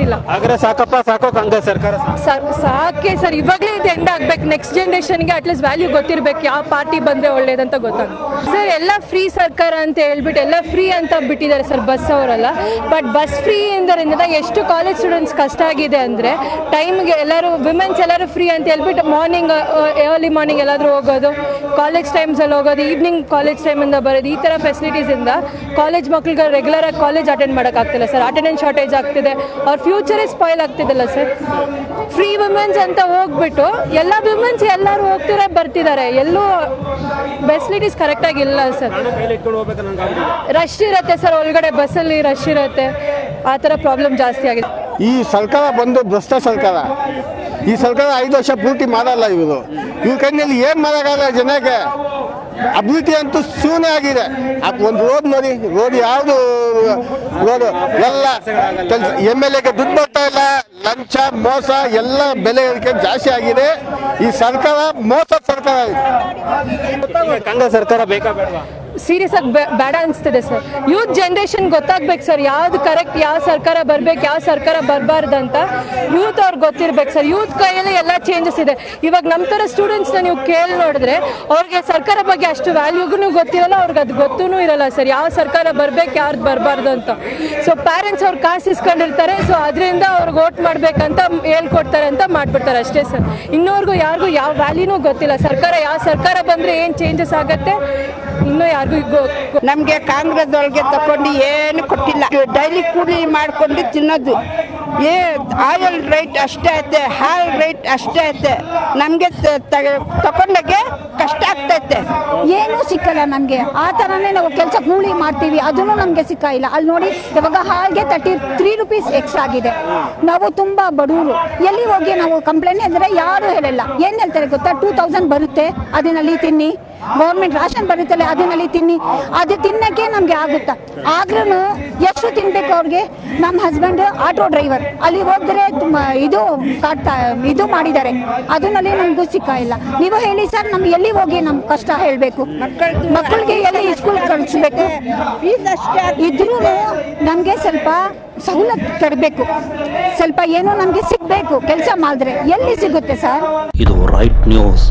ಗೊತ್ತಿಲ್ಲ. ಹಾಗಾದ್ರೆ ಸಾಕಪ್ಪ ಸಾಕೋ ಕಾಂಗ್ರೆಸ್ ಸರ್ಕಾರ ಸಾಕೆ ಸರ್, ಇವಾಗಲೇ ಇದು ಎಂಡ್ ಆಗ್ಬೇಕು. ನೆಕ್ಸ್ಟ್ ಜನರೇಷನ್ಗೆ ಅಟ್ಲೀಸ್ಟ್ ವ್ಯಾಲ್ಯೂ ಗೊತ್ತಿರ್ಬೇಕು, ಯಾವ ಪಾರ್ಟಿ ಬಂದರೆ ಒಳ್ಳೇದಂತ ಗೊತ್ತಾಗುತ್ತೆ ಸರ್. ಎಲ್ಲ ಫ್ರೀ ಸರ್ಕಾರ ಅಂತ ಹೇಳ್ಬಿಟ್ಟು ಎಲ್ಲ ಫ್ರೀ ಅಂತ ಬಿಟ್ಟಿದ್ದಾರೆ ಸರ್, ಬಸ್ ಅವರೆಲ್ಲ. ಬಟ್ ಬಸ್ ಫ್ರೀ ಇಂದರಿಂದ ಎಷ್ಟು ಕಾಲೇಜ್ ಸ್ಟೂಡೆಂಟ್ಸ್ ಕಷ್ಟ ಆಗಿದೆ ಅಂದರೆ, ಟೈಮ್ಗೆ ಎಲ್ಲರೂ ವಿಮೆನ್ಸ್ ಎಲ್ಲರೂ ಫ್ರೀ ಅಂತ ಹೇಳ್ಬಿಟ್ಟು ಮಾರ್ನಿಂಗ್ ಏರ್ಲಿ ಮಾರ್ನಿಂಗ್ ಎಲ್ಲಾದರೂ ಹೋಗೋದು, ಕಾಲೇಜ್ ಟೈಮ್ಸಲ್ಲಿ ಹೋಗೋದು, ಈವ್ನಿಂಗ್ ಕಾಲೇಜ್ ಟೈಮಿಂದ ಬರೋದು, ಈ ಥರ ಫೆಸಿಲಿಟೀಸಿಂದ ಕಾಲೇಜ್ ಮಕ್ಳಿಗೆ ರೆಗ್ಯುಲರಾಗಿ ಕಾಲೇಜ್ ಅಟೆಂಡ್ ಮಾಡೋಕ್ಕಾಗ್ತಿಲ್ಲ ಸರ್. ಅಟೆಂಡೆನ್ಸ್ ಶಾರ್ಟೇಜ್ ಆಗ್ತಿದೆ, ಅವ್ರ ಫ್ಯೂಚರೇ ಸ್ಪಾಯ್ಲ್ ಆಗ್ತಿದೆಲ್ಲ ಸರ್. ಫ್ರೀ ವಿಮೆನ್ಸ್ ಅಂತ ಹೋಗ್ಬಿಟ್ಟು ಎಲ್ಲ ವಿಮೆನ್ಸ್ ಎಲ್ಲರೂ ಹೋಗ್ತಿರೋ ಬರ್ತಿದ್ದಾರೆ, ಎಲ್ಲೂ ಫೆಸಿಲಿಟೀಸ್ ಕರೆಕ್ಟಾಗಿಲ್ಲ ಸರ್. ರಶ್ ಇರುತ್ತೆ ಸರ್, ಒಳಗಡೆ ಬಸ್ಸಲ್ಲಿ ರಶ್ ಇರುತ್ತೆ, ಆ ಥರ ಪ್ರಾಬ್ಲಮ್ ಜಾಸ್ತಿ ಆಗಿದೆ. ಈ ಸರ್ಕಾರ ಬಂದು ಭ್ರಷ್ಟ ಸರ್ಕಾರ. ಈ ಸರ್ಕಾರ 5 ವರ್ಷ ಪೂರ್ತಿ ಮಾಡಲ್ಲ. ಇವ್ರ ಕೈಯಲ್ಲಿ ಏನು ಮಾಡೋಕ್ಕಾಗಲ್ಲ ಜನಕ್ಕೆ. ಅಭಿವೃದ್ಧಿ ಅಂತೂ ಶೂನ್ಯ ಆಗಿದೆ. ಒಂದು ರೋಡ್ ನೋಡಿ, ರೋಡ್ ಯಾವುದು ರೋಡು ಎಲ್ಲ ಕೆಲಸ. MLAಗೆ ದುಡ್ಡು ಬರ್ತಾ ಇಲ್ಲ, ಲಂಚ ಮೋಸ ಎಲ್ಲ ಬೆಲೆ ಏರಿಕೆ ಜಾಸ್ತಿ ಆಗಿದೆ. ಈ ಸರ್ಕಾರ ಮೋಸ ಸರ್ಕಾರ ಆಗಿದೆ. ಕಾಂಗ್ರೆಸ್ ಸರ್ಕಾರ ಬೇಕಾ ಬೇಡವಾ? ಸೀರಿಯಸ್ ಆಗಿ ಬೇಡ ಅನಿಸ್ತಿದೆ ಸರ್. ಯೂತ್ ಜನ್ರೇಷನ್ ಗೊತ್ತಾಗ್ಬೇಕು ಸರ್, ಯಾವ್ದು ಕರೆಕ್ಟ್, ಯಾವ ಸರ್ಕಾರ ಬರ್ಬೇಕು, ಯಾವ ಸರ್ಕಾರ ಬರಬಾರ್ದಂತ ಯೂತ್ ಅವ್ರಿಗೆ ಗೊತ್ತಿರ್ಬೇಕು ಸರ್. ಯೂತ್ ಕೈಯಲ್ಲಿ ಎಲ್ಲ ಚೇಂಜಸ್ ಇದೆ. ಇವಾಗ ನಮ್ಮ ಥರ ಸ್ಟೂಡೆಂಟ್ಸ್ನ ನೀವು ಕೇಳಿ ನೋಡಿದ್ರೆ ಅವ್ರಿಗೆ ಸರ್ಕಾರ ಬಗ್ಗೆ ಅಷ್ಟು ವ್ಯಾಲ್ಯೂಗೂ ಗೊತ್ತಿರಲ್ಲ, ಅವ್ರಿಗೆ ಅದು ಗೊತ್ತೂ ಇರಲ್ಲ ಸರ್, ಯಾವ ಸರ್ಕಾರ ಬರ್ಬೇಕು ಯಾವ್ದು ಬರಬಾರ್ದು ಅಂತ. ಸೊ ಪ್ಯಾರೆಂಟ್ಸ್ ಅವ್ರು ಕಾಸು ಇಸ್ಕೊಂಡಿರ್ತಾರೆ, ಸೊ ಅದರಿಂದ ಅವ್ರಿಗೆ ವೋಟ್ ಮಾಡಬೇಕಂತ ಹೇಳ್ಕೊಡ್ತಾರೆ ಅಂತ ಮಾಡಿಬಿಡ್ತಾರೆ ಅಷ್ಟೇ ಸರ್. ಇನ್ನೋರ್ಗೂ ಯಾರಿಗೂ ಯಾವ ವ್ಯಾಲ್ಯೂನೂ ಗೊತ್ತಿಲ್ಲ. ಸರ್ಕಾರ ಯಾವ ಸರ್ಕಾರ ಬಂದರೆ ಏನು ಚೇಂಜಸ್ ಆಗುತ್ತೆ ಇನ್ನೂ ಯಾರಿಗೂ ನಮಗೆ ಕಾಂಗ್ರೆಸ್ ಒಳಗೆ ತಕೊಂಡು ಏನು ಕೊಟ್ಟಿಲ್ಲ. ಡೈಲಿ ಕೂಲಿ ಮಾಡ್ಕೊಂಡು ತಿನ್ನೋದು. ಆಯಿಲ್ ರೇಟ್ ಅಷ್ಟೇ ಐತೆ, ಹಾಲ್ ರೇಟ್ ಅಷ್ಟೇ ಐತೆ. ನಮಗೆ ತಗೊಂಡಾಗೆ ಕಷ್ಟ ಆಗ್ತೈತೆ, ಏನೂ ಸಿಕ್ಕಲ್ಲ ನಮಗೆ. ಆ ಥರನೇ ನಾವು ಕೆಲಸ ಕೂಲಿ ಮಾಡ್ತೀವಿ, ಅದನ್ನು ನಮಗೆ ಸಿಕ್ಕ ಇಲ್ಲ. ಅಲ್ಲಿ ನೋಡಿ ಇವಾಗ ಹಾಲ್ಗೆ 33 ರೂಪೀಸ್ ಎಕ್ಸ್ಟ್ರಾ ಆಗಿದೆ. ನಾವು ತುಂಬ ಬಡವರು, ಎಲ್ಲಿ ಹೋಗಿ ನಾವು ಕಂಪ್ಲೇಂಟ್ ಅಂದರೆ ಯಾರು ಹೇಳಲ್ಲ. ಏನು ಹೇಳ್ತಾರೆ ಗೊತ್ತಾ, 2000 ಬರುತ್ತೆ, ಅದನ್ನಲ್ಲಿ ತಿನ್ನಿ. ಗೌರ್ಮೆಂಟ್ ರಾಷನ್ ಬರುತ್ತಲ್ಲ, ಅದನ್ನಲ್ಲಿ ತಿನ್ನಿ. ಅದು ತಿನ್ನೋಕ್ಕೆ ನಮಗೆ ಆಗುತ್ತಾ? ಆದ್ರೂ ಎಷ್ಟು ತಿನ್ಬೇಕು ಅವ್ರಿಗೆ? ನಮ್ಮ ಹಸ್ಬೆಂಡ್ ಆಟೋ ಡ್ರೈವರ್, ಅಲ್ಲಿ ಹೋದ್ರೆ ಇದು ಮಾಡಿದ್ದಾರೆ, ಅದನ್ನಲ್ಲಿ ನಮಗೂ ಸಿಕ್ಕ ಇಲ್ಲ. ನೀವು ಹೇಳಿ ಸರ್, ನಮ್ಗೆ ಎಲ್ಲಿ ಹೋಗಿ ನಮ್ಮ ಕಷ್ಟ ಹೇಳಬೇಕು? ಮಕ್ಕಳಿಗೆ ಎಲ್ಲಿ ಸ್ಕೂಲ್ ಕಳಿಸ್ಬೇಕು? ಇದ್ರೂ ನಮಗೆ ಸ್ವಲ್ಪ ಸವಲತ್ತು ತರಬೇಕು, ಸ್ವಲ್ಪ ಏನೋ ನಮಗೆ ಸಿಗಬೇಕು. ಕೆಲಸ ಮಾಡಿದ್ರೆ ಎಲ್ಲಿ ಸಿಗುತ್ತೆ ಸರ್? ಇದು ರೈಟ್ ನ್ಯೂಸ್.